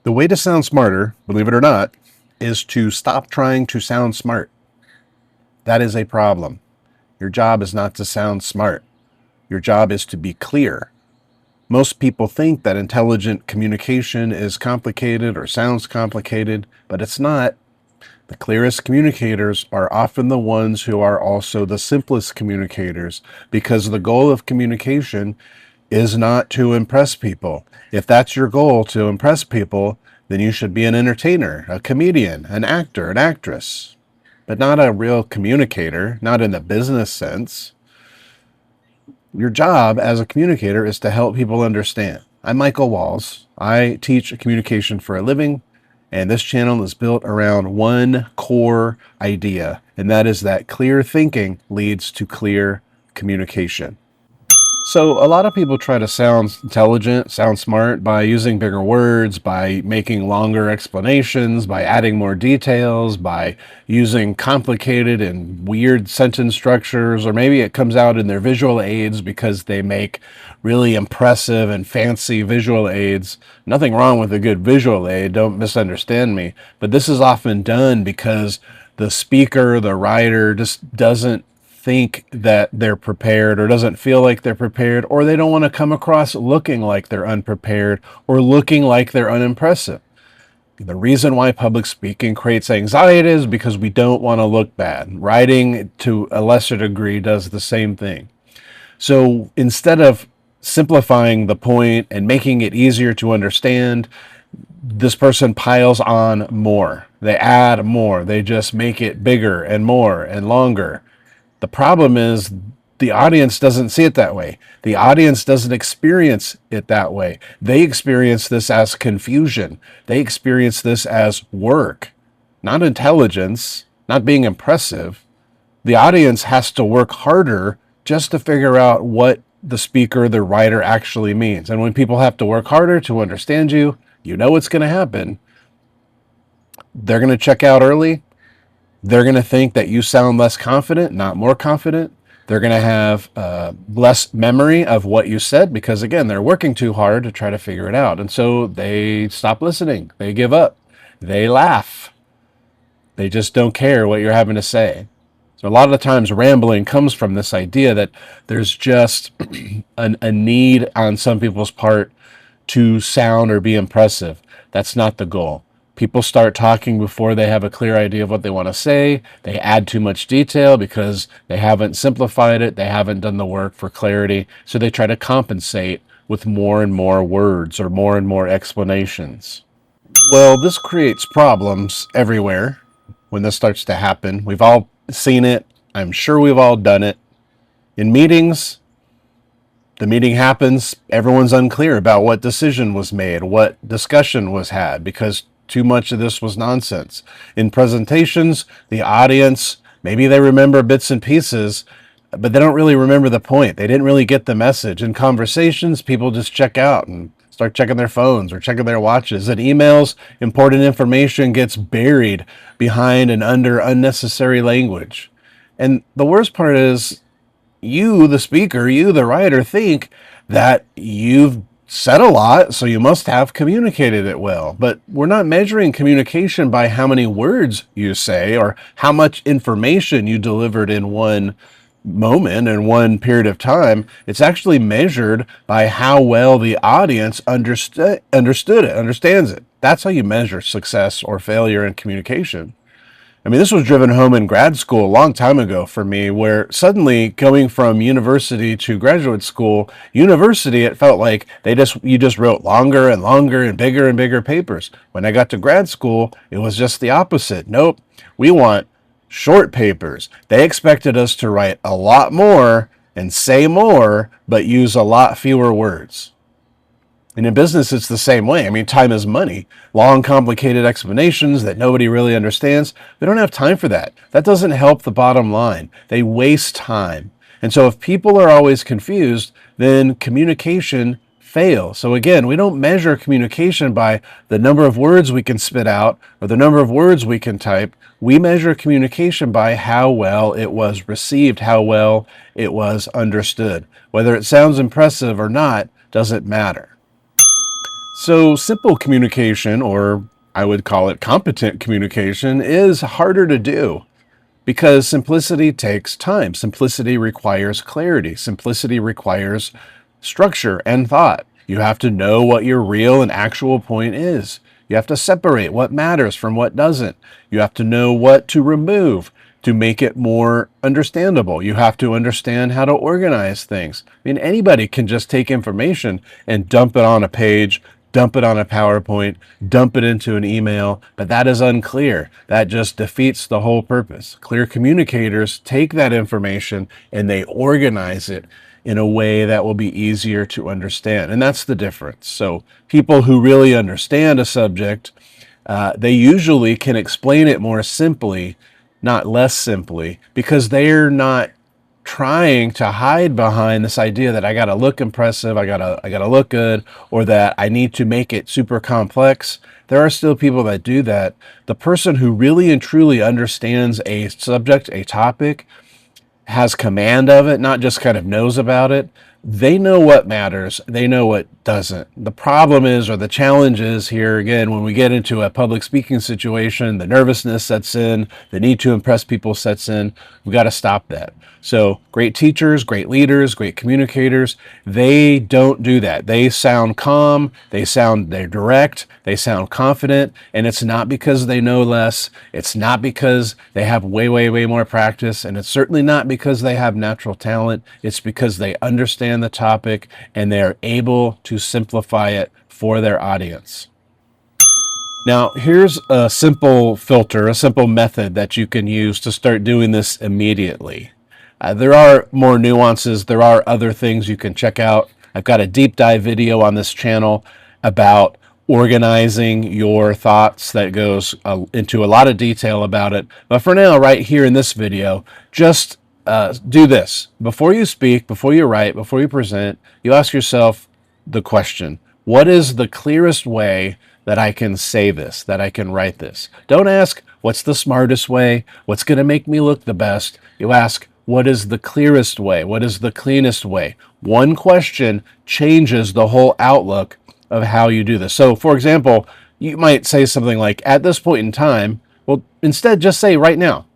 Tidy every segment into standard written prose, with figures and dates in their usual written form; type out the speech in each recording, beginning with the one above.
The way to sound smarter, believe it or not, is to stop trying to sound smart. That is a problem. Your job is not to sound smart. Your job is to be clear. Most people think that intelligent communication is complicated or sounds complicated, but it's not. The clearest communicators are often the ones who are also the simplest communicators, because the goal of communication is not to impress people. If that's your goal, to impress people, then you should be an entertainer, a comedian, an actor, an actress, but not a real communicator, not in the business sense. Your job as a communicator is to help people understand. I'm Michael Walls. I teach communication for a living, and this channel is built around one core idea, and that is that clear thinking leads to clear communication. So a lot of people try to sound intelligent, sound smart by using bigger words, by making longer explanations, by adding more details, by using complicated and weird sentence structures, or maybe it comes out in their visual aids because they make really impressive and fancy visual aids. Nothing wrong with a good visual aid, don't misunderstand me, but this is often done because the speaker, the writer, just doesn't think that they're prepared, or doesn't feel like they're prepared, or they don't want to come across looking like they're unprepared or looking like they're unimpressive. The reason why public speaking creates anxiety is because we don't want to look bad. Writing, to a lesser degree, does the same thing. So instead of simplifying the point and making it easier to understand, this person piles on more. They add more. They just make it bigger and more and longer. The problem is the audience doesn't see it that way. The audience doesn't experience it that way. They experience this as confusion. They experience this as work, not intelligence, not being impressive. The audience has to work harder just to figure out what the speaker, the writer actually means. And when people have to work harder to understand you, you know what's going to happen. They're going to check out early. They're going to think that you sound less confident, not more confident. They're going to have less memory of what you said because, again, they're working too hard to try to figure it out. And so they stop listening. They give up. They laugh. They just don't care what you're having to say. So a lot of the times rambling comes from this idea that there's just a need on some people's part to sound or be impressive. That's not the goal. People start talking before they have a clear idea of what they want to say. They add too much detail because they haven't simplified it. They haven't done the work for clarity. So they try to compensate with more and more words or more and more explanations. Well, this creates problems everywhere when this starts to happen. We've all seen it. I'm sure we've all done it. In meetings, the meeting happens, everyone's unclear about what decision was made, what discussion was had, because too much of this was nonsense. In presentations, the audience, maybe they remember bits and pieces, but they don't really remember the point. They didn't really get the message. In conversations, people just check out and start checking their phones or checking their watches. In emails, important information gets buried behind and under unnecessary language. And the worst part is, you, the speaker, you, the writer, think that you've said a lot, so you must have communicated it well. But we're not measuring communication by how many words you say or how much information you delivered in one moment and one period of time. It's actually measured by how well the audience understands it. That's how you measure success or failure in communication. I mean, this was driven home in grad school a long time ago for me, where suddenly going from university to graduate school, university, it felt like you just wrote longer and longer and bigger papers. When I got to grad school, it was just the opposite. Nope, we want short papers. They expected us to write a lot more and say more, but use a lot fewer words. And in business, it's the same way. I mean, time is money. Long, complicated explanations that nobody really understands. They don't have time for that. That doesn't help the bottom line. They waste time. And so if people are always confused, then communication fails. So again, we don't measure communication by the number of words we can spit out or the number of words we can type. We measure communication by how well it was received, how well it was understood. Whether it sounds impressive or not doesn't matter. So simple communication, or I would call it competent communication, is harder to do because simplicity takes time. Simplicity requires clarity. Simplicity requires structure and thought. You have to know what your real and actual point is. You have to separate what matters from what doesn't. You have to know what to remove to make it more understandable. You have to understand how to organize things. I mean, anybody can just take information and dump it on a page, dump it on a PowerPoint, dump it into an email, but that is unclear. That just defeats the whole purpose. Clear communicators take that information and they organize it in a way that will be easier to understand. And that's the difference. So people who really understand a subject, they usually can explain it more simply, not less simply, because they're not trying to hide behind this idea that I got to look impressive, I got to look good, or that I need to make it super complex. There are still people that do that. The person who really and truly understands a subject, a topic, has command of it, not just kind of knows about it. They know what matters. They know what doesn't. The problem is, or the challenge is here again, when we get into a public speaking situation, the nervousness sets in, the need to impress people sets in. We got to stop that. So great teachers, great leaders, great communicators, they don't do that. They sound calm, they're direct, they sound confident, and it's not because they know less. It's not because they have way more practice, and it's certainly not because they have natural talent. It's because they understand the topic and they're able to simplify it for their audience. Now, here's a simple filter, a simple method that you can use to start doing this immediately. There are more nuances. There are other things you can check out. I've got a deep dive video on this channel about organizing your thoughts that goes into a lot of detail about it. But for now, right here in this video, just do this. Before you speak, before you write, before you present, you ask yourself the question, what is the clearest way that I can say this, that I can write this? Don't ask, what's the smartest way? What's going to make me look the best? You ask, what is the clearest way? What is the cleanest way? One question changes the whole outlook of how you do this. So, for example, you might say something like, at this point in time, well, instead just say right now.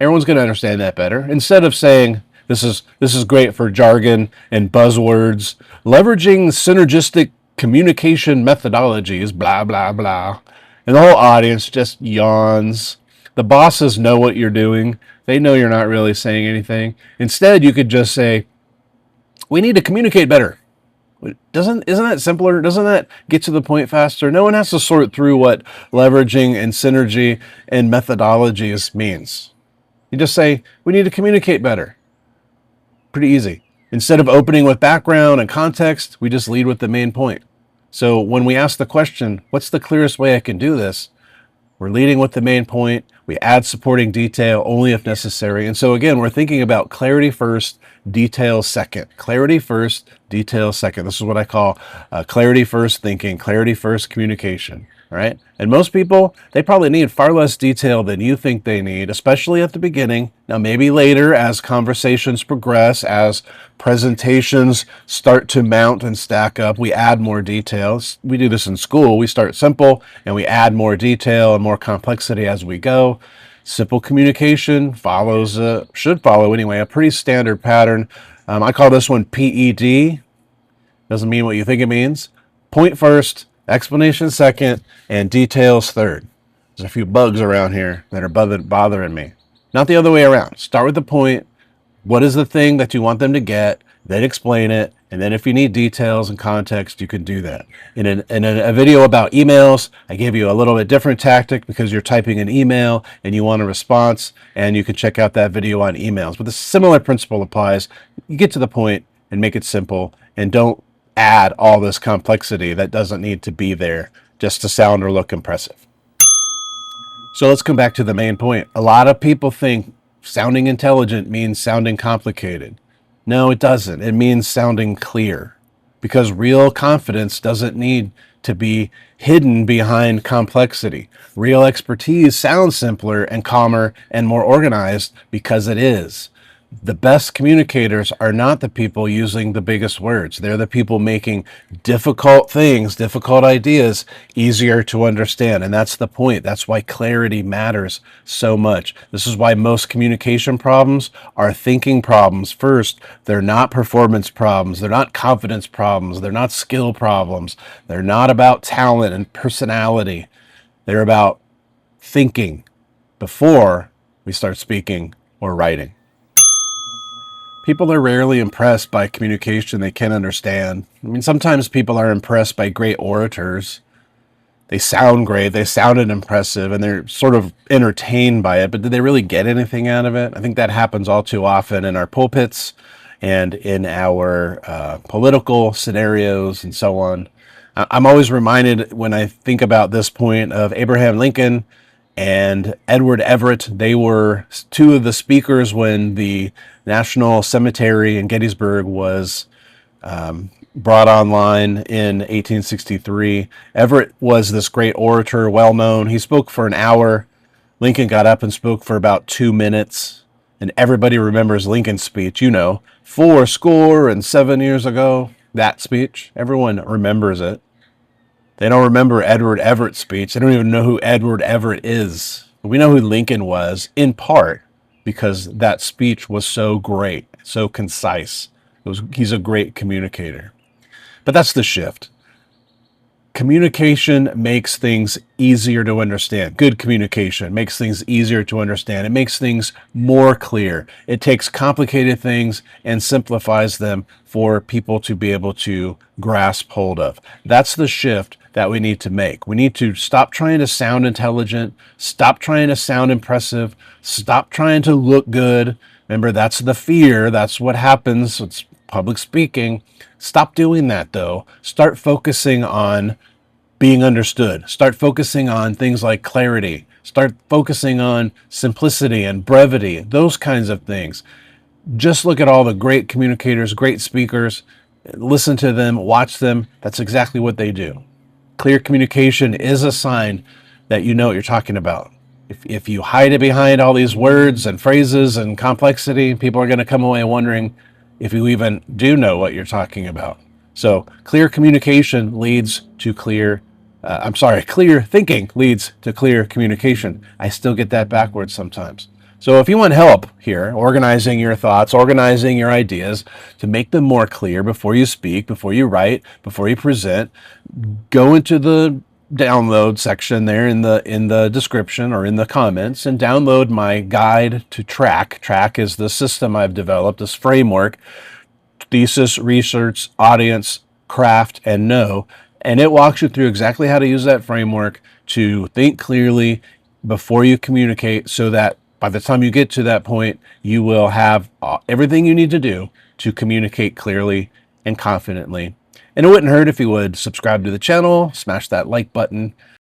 Everyone's going to understand that better. Instead of saying, this is great for jargon and buzzwords, leveraging synergistic communication methodologies, blah, blah, blah. And the whole audience just yawns. The bosses know what you're doing. They know you're not really saying anything. Instead, you could just say, we need to communicate better. Isn't that simpler? Doesn't that get to the point faster? No one has to sort through what leveraging and synergy and methodologies means. You just say, we need to communicate better. Pretty easy. Instead of opening with background and context, we just lead with the main point. So when we ask the question, what's the clearest way I can do this? We're leading with the main point. We add supporting detail only if necessary. And so again, we're thinking about clarity first, detail second. Clarity first, detail second. This is what I call clarity first thinking, clarity first communication. All right. And most people, they probably need far less detail than you think they need, especially at the beginning. Now, maybe later as conversations progress, as presentations start to mount and stack up, we add more details. We do this in school. We start simple and we add more detail and more complexity as we go. Simple communication follows, should follow anyway, a pretty standard pattern. I call this one PED. Doesn't mean what you think it means. Point first, explanation second, and details third. There's a few bugs around here that are bothering me. Not the other way around. Start with the point. What is the thing that you want them to get? Then explain it. And then if you need details and context, you can do that. In a video about emails, I gave you a little bit different tactic because you're typing an email and you want a response, and you can check out that video on emails. But the similar principle applies. You get to the point and make it simple, and don't add all this complexity that doesn't need to be there just to sound or look impressive. So let's come back to the main point. A lot of people think sounding intelligent means sounding complicated. No, it doesn't. It means sounding clear, because real confidence doesn't need to be hidden behind complexity. Real expertise sounds simpler and calmer and more organized because it is. The best communicators are not the people using the biggest words. They're the people making difficult things, difficult ideas easier to understand. And that's the point. That's why clarity matters so much. This is why most communication problems are thinking problems first. They're not performance problems. They're not confidence problems. They're not skill problems. They're not about talent and personality. They're about thinking before we start speaking or writing. People are rarely impressed by communication they can't understand. I mean, sometimes people are impressed by great orators. They sound great, they sounded impressive, and they're sort of entertained by it, but did they really get anything out of it? I think that happens all too often in our pulpits and in our political scenarios and so on. I'm always reminded when I think about this point of Abraham Lincoln and Edward Everett. They were two of the speakers when the National Cemetery in Gettysburg was brought online in 1863. Everett was this great orator, well known. He spoke for an hour. Lincoln got up and spoke for about 2 minutes. And everybody remembers Lincoln's speech, 407 years ago. That speech, everyone remembers it. They don't remember Edward Everett's speech. They don't even know who Edward Everett is. We know who Lincoln was, in part because that speech was so great, so concise. He's a great communicator. But that's the shift. Communication makes things easier to understand. Good communication makes things easier to understand. It makes things more clear. It takes complicated things and simplifies them for people to be able to grasp hold of. That's the shift that we need to make. We need to stop trying to sound intelligent, stop trying to sound impressive, stop trying to look good. Remember, that's the fear. That's what happens. It's public speaking. Stop doing that, though. Start focusing on being understood. Start focusing on things like clarity. Start focusing on simplicity and brevity, those kinds of things. Just look at all the great communicators, great speakers. Listen to them, watch them. That's exactly what they do. Clear communication is a sign that you know what you're talking about. If you hide it behind all these words and phrases and complexity, people are going to come away wondering if you even do know what you're talking about. So clear communication leads to clear thinking leads to clear communication. I still get that backwards sometimes. So if you want help here, organizing your thoughts, organizing your ideas to make them more clear before you speak, before you write, before you present, go into the download section there in the description or in the comments and download my guide to track. Track is the system I've developed, this framework: thesis, research, audience, craft, and know. And it walks you through exactly how to use that framework to think clearly before you communicate, so that by the time you get to that point, you will have everything you need to do to communicate clearly and confidently. And it wouldn't hurt if you would subscribe to the channel, smash that like button,